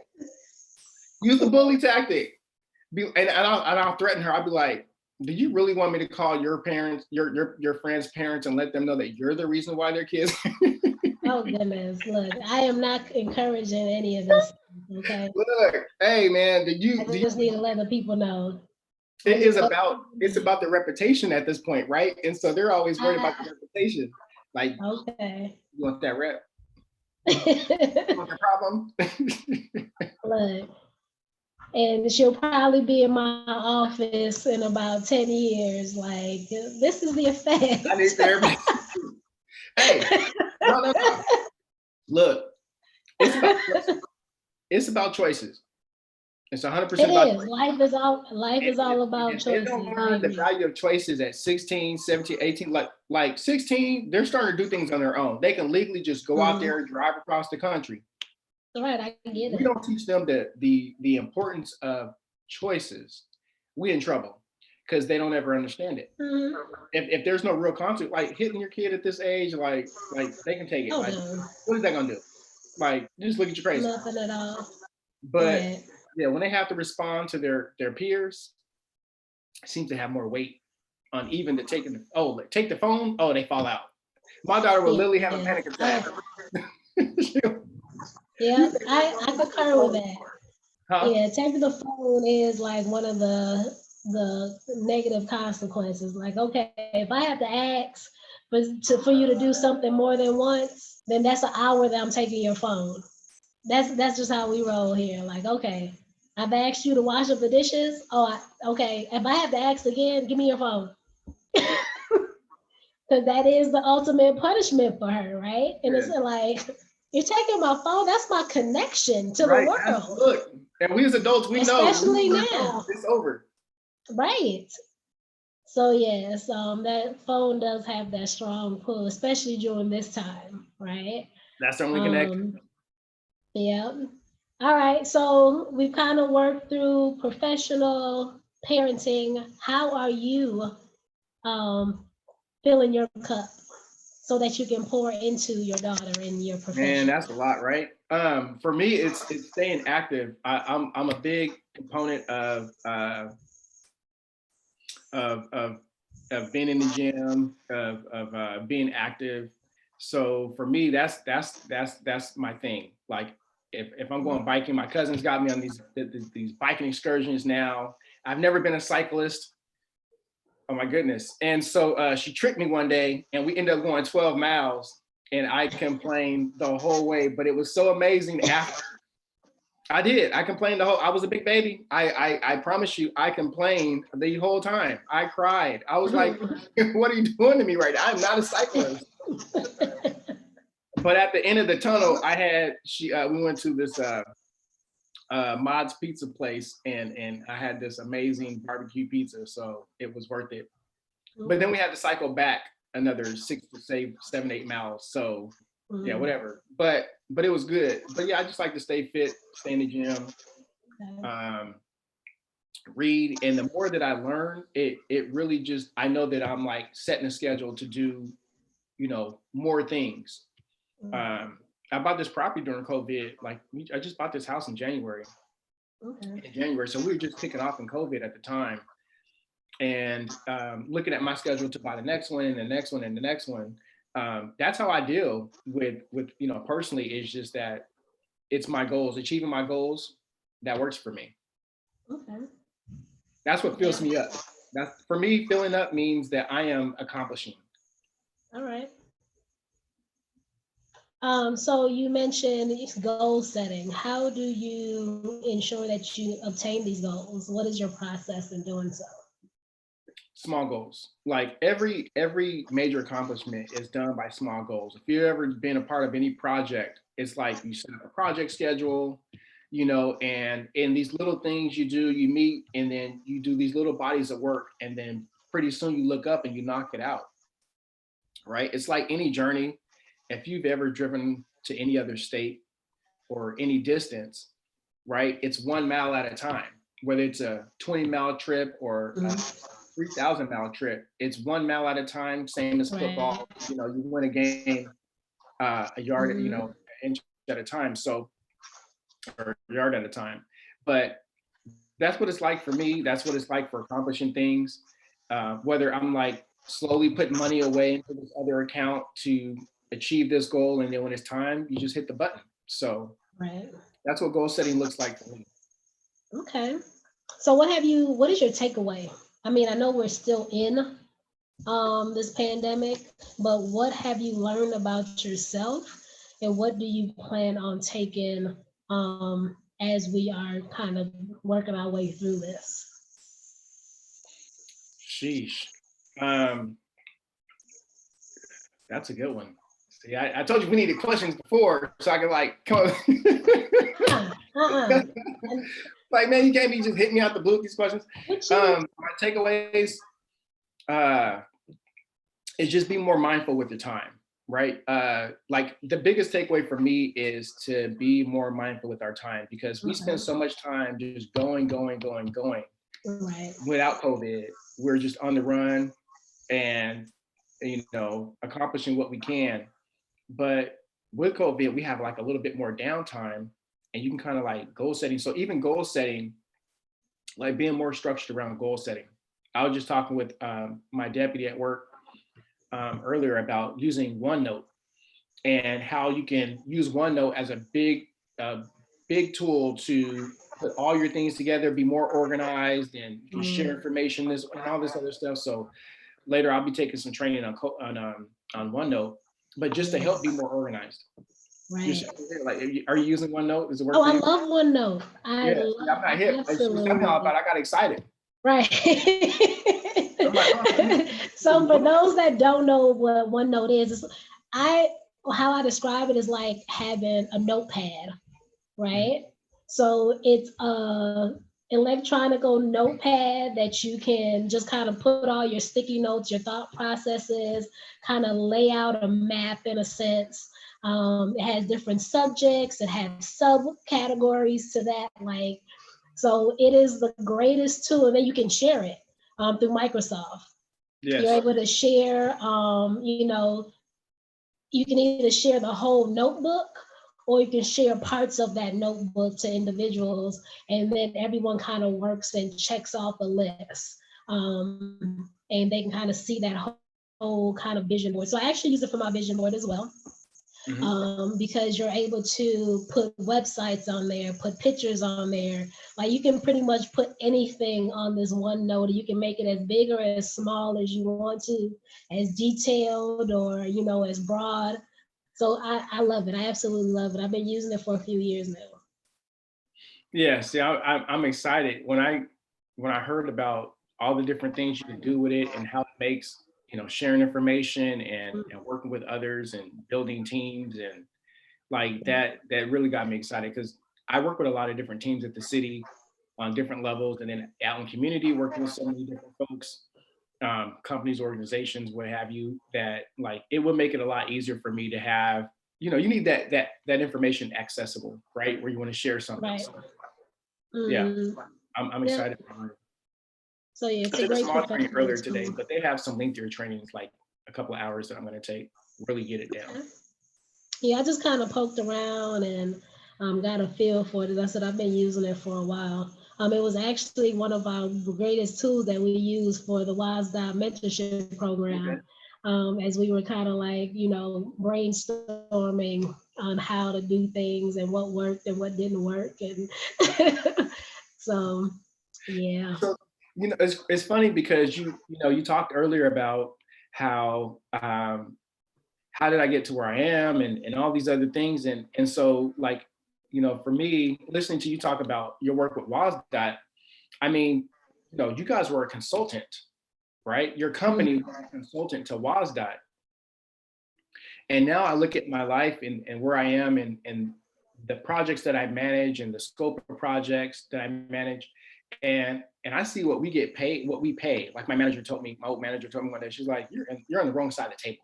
use the bully tactic. And I'll threaten her. I'll be like, do you really want me to call your parents, your friends' parents, and let them know that you're the reason why their kids? oh goodness, look, I am not encouraging any of this. Okay, Look, hey man, I just need to let the people know. it's about the reputation at this point, right? And so they're always worried about the reputation. Like, Okay. you want that rep? You want the problem? Look, and she'll probably be in my office in about 10 years. Like, this is the effect. I need therapy. Hey, no. Look, it's about choices. It's 100% It about is. choices. Life is all about If they choices. don't learn the value of choices at 16, 17, 18, like 16, they're starting to do things on their own. They can legally just go out there and drive across the country. All right, I get We it. don't teach them the importance of choices. We in trouble because they don't ever understand it. Mhm. If there's no real concept, like hitting your kid at this age, like they can take it. Oh, Like, no, what is that gonna do? Like, just look at you crazy. nothing at all. But Right. yeah, when they have to respond to their peers, it seems to have more weight on even the taking take the phone. Oh, they fall out. My daughter will literally have a panic attack. Yeah, I concur with that. Huh? Yeah, taking the phone is like one of the the negative consequences. Like, okay, if I have to ask for you to do something more than once, then that's an hour that I'm taking your phone. That's just how we roll here. Like, okay, I've asked you to wash up the dishes. Okay. If I have to ask again, give me your phone. Because that is the ultimate punishment for her, right? And it's Yeah. like, you're taking my phone. That's my connection to the Right. world, Look, and we as adults, we know especially now. it's over. Right. So yes, that phone does have that strong pull, especially during this time, right? That's the only connection. Um, yeah. All right. So we've kind of worked through professional parenting. How are you filling your cup so that you can pour into your daughter in your Man, profession? that's a lot, right? For me, it's staying active. I'm a big component of of of being in the gym, of being active. So for me, that's my thing. Like if I'm going biking, my cousin's got me on these biking excursions now. I've never been a cyclist. Oh my goodness! And so she tricked me one day, and we ended up going 12 miles. And I complained the whole way, but it was so amazing after. I did. I complained the whole. I was a big baby. I promise you, I complained the whole time. I cried. I was like, "What are you doing to me right now? I'm not a cyclist." But at the end of the tunnel, I had we went to this Mod's Pizza place, and I had this amazing barbecue pizza, so it was worth it. But then we had to cycle back another 6 to 7, 8 miles. So yeah, whatever. But it was good. But yeah, I just like to stay fit, stay in the gym, read. And the more that I learn, it really just, I know that I'm like setting a schedule to do, more things. I bought this property during COVID. Like I just bought this house in January. In January. So we were just kicking off in COVID at the time. And looking at my schedule to buy the next one and the next one and the next one. That's how I deal with personally, is just that it's my goals, achieving my goals. That works for me. Okay. That's what fills me up. That's for me. Filling up means that I am accomplishing. All right. So you mentioned goal setting. How do you ensure that you obtain these goals? What is your process in doing so? Small goals. Like every major accomplishment is done by small goals. If you've ever been a part of any project, it's like you set up a project schedule, and in these little things you do, you meet, and then you do these little bodies of work, and then pretty soon you look up and you knock it out. Right? It's like any journey. If you've ever driven to any other state or any distance, right? It's 1 mile at a time, whether it's a 20-mile trip or a 3,000-mile trip. It's 1 mile at a time, same as football. You win a game a yard, inch at a time. So, or a yard at a time. But that's what it's like for me. That's what it's like for accomplishing things. Whether I'm like slowly putting money away into this other account to achieve this goal, and then when it's time, you just hit the button. So that's what goal setting looks like for me. Okay. So what is your takeaway? I mean, I know we're still in this pandemic, but what have you learned about yourself, and what do you plan on taking as we are kind of working our way through this? Sheesh. That's a good one. See, I told you we needed questions before, so I could like come up. Like, man, you can't be just hitting me out the blue with these questions. My takeaways is just be more mindful with your time, right? Like the biggest takeaway for me is to be more mindful with our time, because we spend so much time just going. Right. Without COVID, we're just on the run and accomplishing what we can. But with COVID, we have like a little bit more downtime, and you can kind of like goal setting. So even goal setting, like being more structured around goal setting. I was just talking with my deputy at work earlier about using OneNote and how you can use OneNote as a big tool to put all your things together, be more organized, and you can share Mm, information, this and all this other stuff. So later I'll be taking some training on on OneNote, but just to help be yes, more organized. You're right. shaking your head, like, are you using OneNote? Does it work Oh, for I you? love OneNote. I Yeah, see, I'm not hip. Like, she was telling me all absolutely. about it, I got excited. Right. I'm like, oh, let me So for look. those that don't know what OneNote is, I how I describe it is like having a notepad, Mhm. right? So it's a electronical notepad that you can just kind of put all your sticky notes, your thought processes, kind of lay out a map in a sense. It has different subjects, it has subcategories to that, like so it is the greatest tool, and then you can share it through Microsoft. You're Yes. able to share, you can either share the whole notebook or you can share parts of that notebook to individuals, and then everyone kind of works and checks off a list. And they can kind of see that whole kind of vision board. So I actually use it for my vision board as well, Hmm. because you're able to put websites on there, put pictures on there. Like you can pretty much put anything on this OneNote. You can make it as big or as small as you want to, as detailed or as broad. So I love it. I absolutely love it. I've been using it for a few years now. Yeah. See, I'm excited when I heard about all the different things you can do with it and how it makes sharing information and working with others and building teams and like that really got me excited because I work with a lot of different teams at the city on different levels and then out in community working with so many different folks, companies, organizations, what have you, that like it would make it a lot easier for me to have, you need that information accessible, right? Where you want to share something. Right. So yeah, Mm, I'm yeah. excited for it. So yeah, I it's a took a great small training professional earlier today, tool. but they have some lengthier trainings, like a couple of hours that I'm going to take, really get it down. Okay. Yeah, I just kind of poked around and got a feel for it. As I said, I've been using it for a while. It was actually one of our greatest tools that we use for the Wise Guy mentorship Okay. program, as we were kind of like, brainstorming on how to do things and what worked and what didn't work. And so, yeah. So, it's funny because you talked earlier about how did I get to where I am and all these other things. And so like, for me, listening to you talk about your work with WASDOT, I mean, you guys were a consultant, right? Your company was a consultant to WASDOT. And now I look at my life and where I am and the projects that I manage and the scope of projects that I manage. And I see what we get paid, what we pay. Like my old manager told me one day, she's like, you're on the wrong side of the table.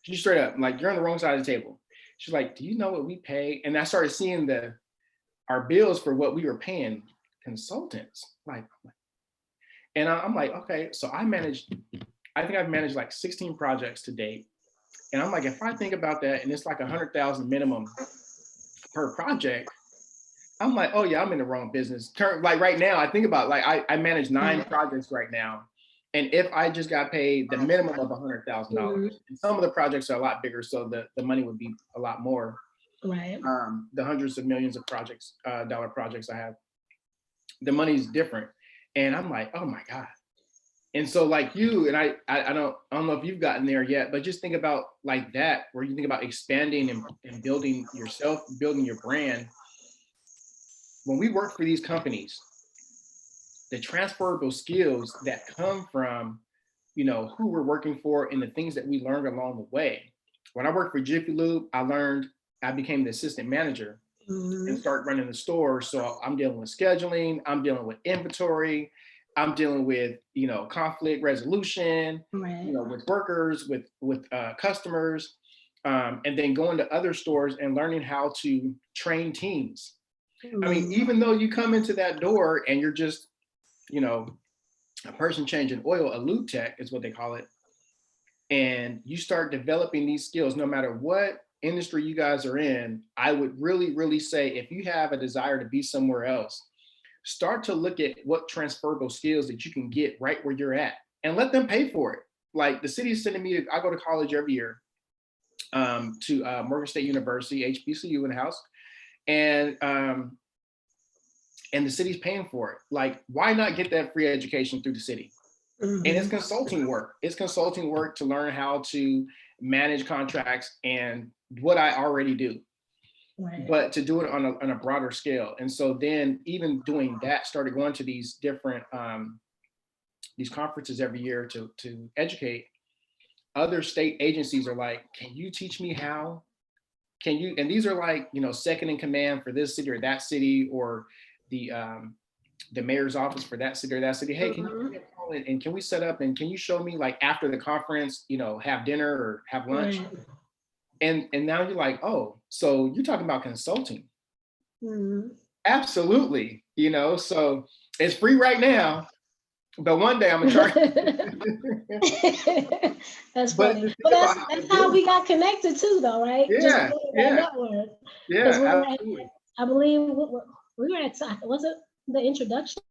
She straight up, like, you're on the wrong side of the table. She's like, do you know what we pay? And I started seeing our bills for what we were paying consultants. And I'm like, okay, so I think I've managed like 16 projects to date. And I'm like, if I think about that, and it's like 100,000 minimum per project, I'm like, oh yeah, I'm in the wrong business. Like right now, I think about like I manage 9 projects right now, and if I just got paid the minimum of $100,000, Mhm. and some of the projects are a lot bigger, so the money would be a lot more. Right. The hundreds of millions of projects, dollar projects I have, the money's different, and I'm like, oh my god. And so like you and I don't know if you've gotten there yet, but just think about like that, where you think about expanding and building yourself, building your brand. When we work for these companies, the transferable skills that come from who we're working for and the things that we learned along the way. When I worked for Jiffy Lube, I became the assistant manager and Mhm. start running the store. So I'm dealing with scheduling, I'm dealing with inventory, I'm dealing with conflict resolution, Right. with workers, with customers, and then going to other stores and learning how to train teams. I mean, Mhm. even though you come into that door and you're just you know a person changing oil, a lube tech is what they call it, and you start developing these skills, no matter what industry you guys are in, I would really, really say if you have a desire to be somewhere else, start to look at what transferable skills that you can get right where you're at and let them pay for it. Like the city is sending me, I go to college every year, to Morgan State University, HBCU in the house. And and the city's paying for it. Like, why not get that free education through the city? And it's consulting work. It's consulting work to learn how to manage contracts and what I already do, Right. but to do it on a broader scale. And so then even doing that, started going to these different these conferences every year to educate. Other state agencies are like, can you teach me how? Can you? And these are like, you know, second in command for this city or that city, or the mayor's office for that city or that city. Hey, can you give me a call and can we set up, and can you show me, like, after the conference, you know, have dinner or have lunch? Right. And now you're like, oh, so you're talking about consulting. Mhm. Absolutely. You know, so it's free right now, but one day I'm gonna charge. That's But funny. just But think about how that's to how do it. we got connected too, though, right? Just Yeah, through that yeah, network. Because yeah, we were at, absolutely. I believe we were at, was it the introduction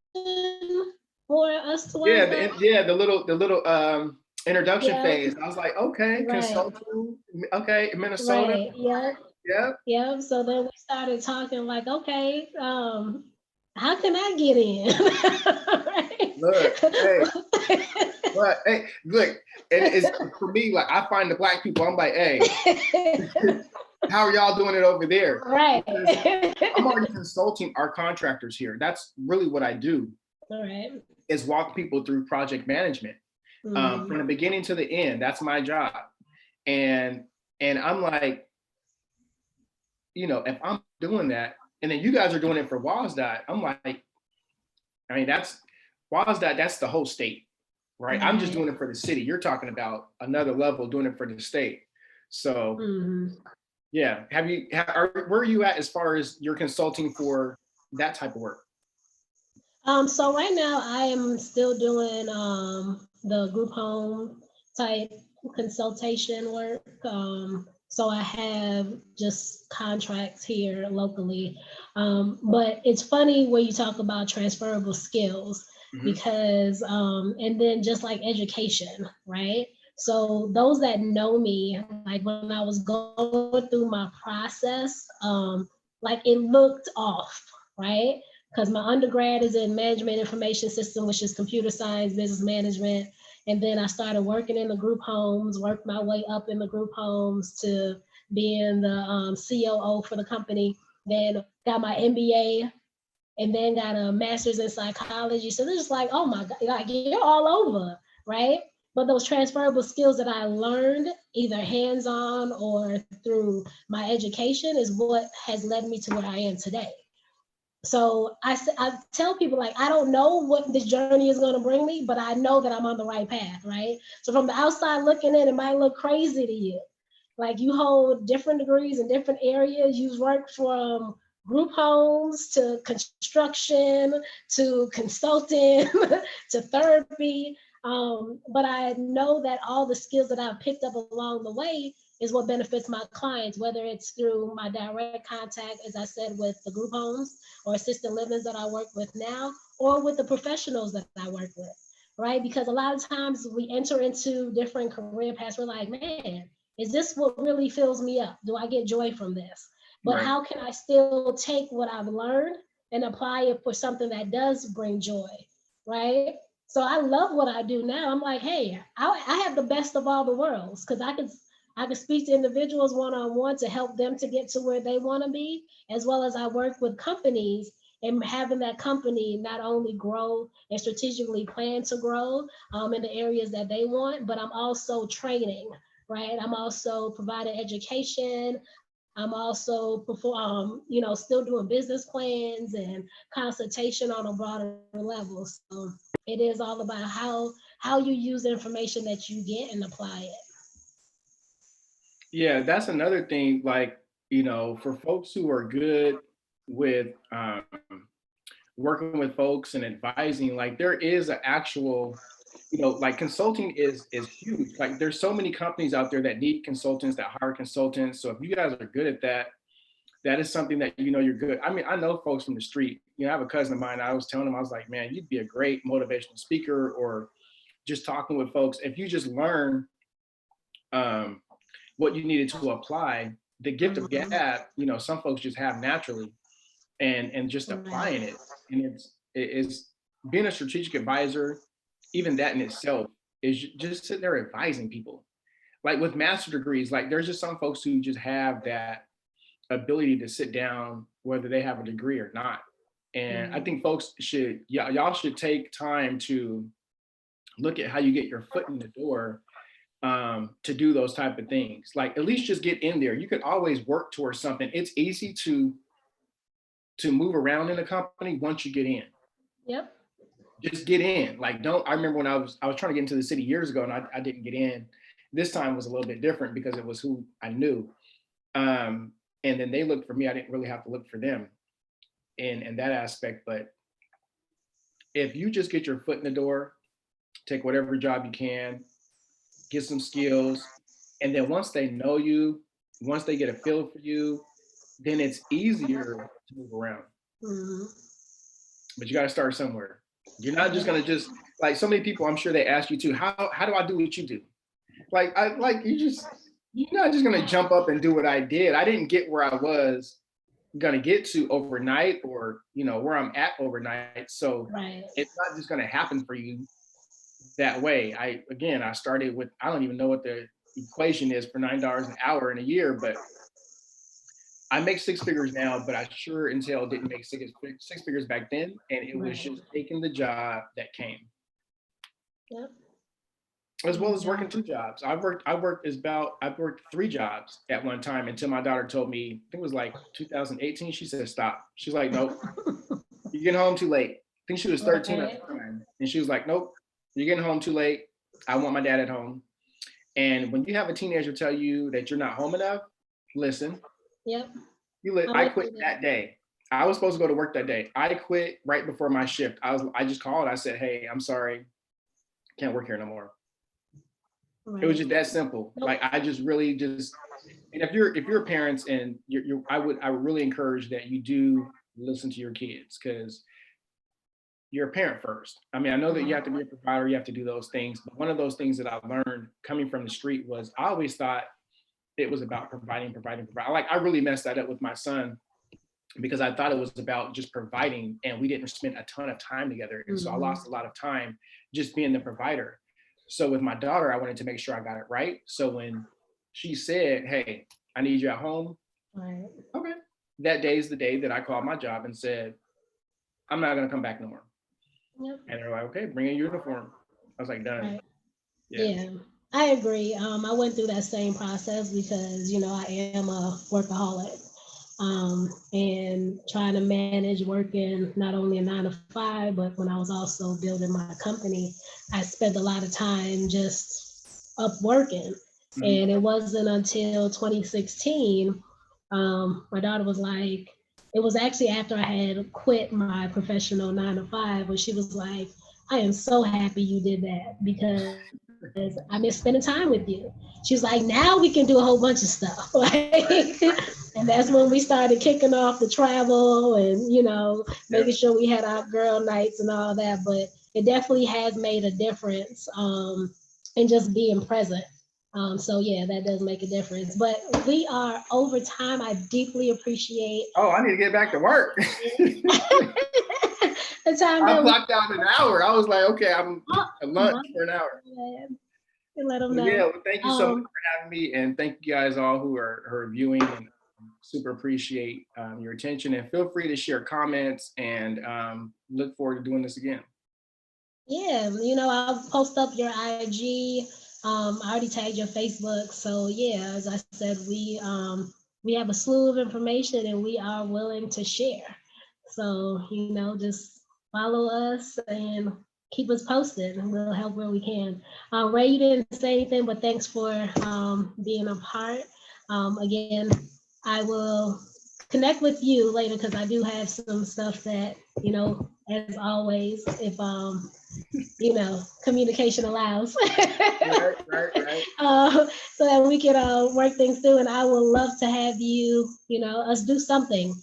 for us Yeah, towards that? the little introduction Yeah, phase. I was like, okay, right, consulting, okay, Minnesota. right. Yeah, Yeah. yeah. So then we started talking like, okay, how can I get Look, hey, in? but hey, look, and it's for me, like, I find the black people, I'm like, hey, how are y'all doing it over there? Right. Because I'm already consulting our contractors here. That's really what I do, All right. is walk people through project management. From the beginning to the end. That's my job. And I'm like, you know, if I'm doing that, and then you guys are doing it for WASDOT, I'm like, I mean, that's WASDOT, that's the whole state, right? I'm just Right. doing it for the city. You're talking about another level, doing it for the state. So yeah, where are you at as far as your consulting for that type of work? So right now I am still doing the group home type consultation work. So I have just contracts here locally. But it's funny when you talk about transferable skills because and then just like education, right? So those that know me, like when I was going through my process, like it looked off, right? Because my undergrad is in management information system, which is computer science, business management. And then I started working in the group homes, worked my way up in the group homes to being the COO for the company. Then got my MBA and then got a master's in psychology. So they're just like, oh my God, like you're all over, right? But those transferable skills that I learned, either hands-on or through my education, is what has led me to where I am today. So I tell people, like, I don't know what this journey is going to bring me, but I know that I'm on the right path, right? So from the outside looking in, it might look crazy to you. Like you hold different degrees in different areas. You've worked from group homes to construction to consulting to therapy. But I know that all the skills that I've picked up along the way is what benefits my clients, whether it's through my direct contact, as I said, with the group homes or assisted livings that I work with now, or with the professionals that I work with, right? Because a lot of times we enter into different career paths. We're like, man, is this what really fills me up? Do I get joy from this? But Right. how can I still take what I've learned and apply it for something that does bring joy, right? So I love what I do now. I'm like, hey, I have the best of all the worlds because I can speak to individuals one-on-one to help them to get to where they want to be, as well as I work with companies and having that company not only grow and strategically plan to grow in the areas that they want, but I'm also training, right? I'm also providing education. I'm also still doing business plans and consultation on a broader level. So it is all about how you use the information that you get and apply it. Yeah, that's another thing. Like, you know, for folks who are good with working with folks and advising, like there is an actual, you know, like consulting is huge. Like there's so many companies out there that need consultants, that hire consultants. So if you guys are good at that, that is something that, you know, you're good. I mean, I know folks from the street. You know, I have a cousin of mine. I was telling him, I was like, man, you'd be a great motivational speaker, or just talking with folks. If you just learn um, what you needed to apply, the gift of gab, you know, some folks just have naturally. and just applying it. And it's being a strategic advisor, even that in itself is just sitting there advising people. Like with master degrees, like there's just some folks who just have that ability to sit down, whether they have a degree or not. And I think folks should, y'all should take time to look at how you get your foot in the door, to do those type of things. Like at least just get in there. You can always work towards something. It's easy to move around in a company once you get in. Yep. Just get in. Like I remember when I was trying to get into the city years ago and I didn't get in. This time was a little bit different because it was who I knew. And then they looked for me. I didn't really have to look for them in that aspect. But if you just get your foot in the door, take whatever job you can, get some skills, and then once they know you, once they get a feel for you, then it's easier to move around. But you got to start somewhere. You're not just gonna just, like so many people, I'm sure they ask you too, how do I do what you do? You're not just gonna jump up and do what I did. I didn't get where I was gonna get to overnight, or where I'm at overnight. So it's not just gonna happen for you that way. I started with, I don't even know what the equation is for $9 an hour in a year, but I make six figures now, but I sure as hell didn't make six figures back then. And it was just taking the job that came. Yep. As well as working two jobs. I've worked three jobs at one time until my daughter told me, I think it was like 2018, she said, stop. She's like, nope, you're getting home too late. I think she was 13 at the time. And she was like, nope, you're getting home too late. I want my dad at home. And when you have a teenager tell you that you're not home enough, listen. Yep. I quit that day. I was supposed to go to work that day. I quit right before my shift. I just called. I said, hey, I'm sorry. Can't work here no more. It was just that simple. Like I just really just, and if you're parents and I would really encourage that you do listen to your kids, because you're a parent first. I mean, I know that you have to be a provider, you have to do those things, but one of those things that I learned coming from the street was I always thought it was about providing. Like I really messed that up with my son because I thought it was about just providing, and we didn't spend a ton of time together. And so I lost a lot of time just being the provider. So with my daughter, I wanted to make sure I got it right. So when she said, hey, I need you at home. Okay. That day is the day that I called my job and said, I'm not going to come back no more. Yep. And they're like, okay, bring a uniform. I was like, done. Yeah, I agree. I went through that same process because, I am a workaholic. And trying to manage working not only a 9-to-5, but when I was also building my company, I spent a lot of time just up working. And it wasn't until 2016, my daughter was like, it was actually after I had quit my professional 9-to-5, but she was like, I am so happy you did that because I miss spending time with you. She was like, now we can do a whole bunch of stuff. And that's when we started kicking off the travel and, making sure we had our girl nights and all that. But it definitely has made a difference in just being present. So yeah, that does make a difference. But we are over time. I deeply appreciate. Oh, I need to get back to work. The time I blocked out an hour. I was like, okay, I'm at lunch for an hour. Let them know. Yeah, well, thank you so much for having me, and thank you guys all who are viewing, and super appreciate your attention. And feel free to share comments, and look forward to doing this again. Yeah, I'll post up your IG. I already tagged your Facebook. So yeah, as I said, we have a slew of information, and we are willing to share. So just follow us and keep us posted, and we'll help where we can. Ray, you didn't say anything, but thanks for being a part. Again, I will connect with you later because I do have some stuff that, as always, if communication allows. Right. So that we can work things through, and I would love to have you, us do something.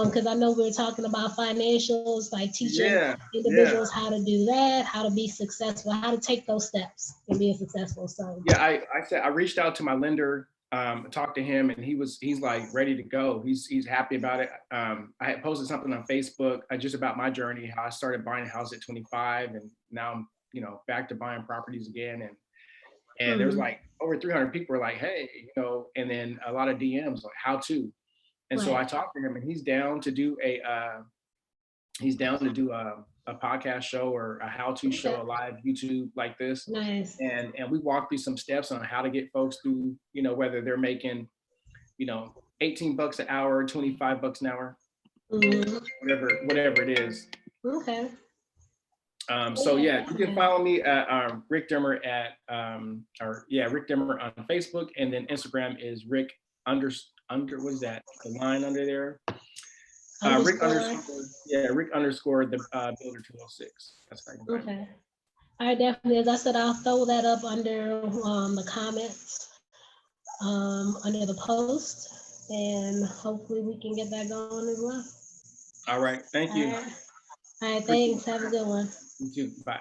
Because I know we were talking about financials, like teaching individuals how to do that, how to be successful, how to take those steps and be successful. So yeah, I said I reached out to my lender talked to him, and he's like ready to go. He's happy about it. I had posted something on Facebook just about my journey, how I started buying a house at 25, and now I'm, you know, back to buying properties again. And there's like over 300 people were like, hey, you know, and then a lot of DMs like how to. And so I talked to him, and he's down to do a podcast show or a how-to show, a live YouTube like this. Nice. And we walked through some steps on how to get folks through, you know, whether they're making, you know, 18 bucks an hour, 25 bucks an hour, whatever it is. Okay. So yeah, you can follow me at Rick Dimmer Rick Dimmer on Facebook, and then Instagram is Rick under what is that? The line under there. Rick underscore the builder 206. That's right. Okay. All right, definitely. As I said, I'll throw that up under the comments under the post, and hopefully we can get that going as well. All right. Thank you. All right. Thanks. Have a good one. You too. Bye.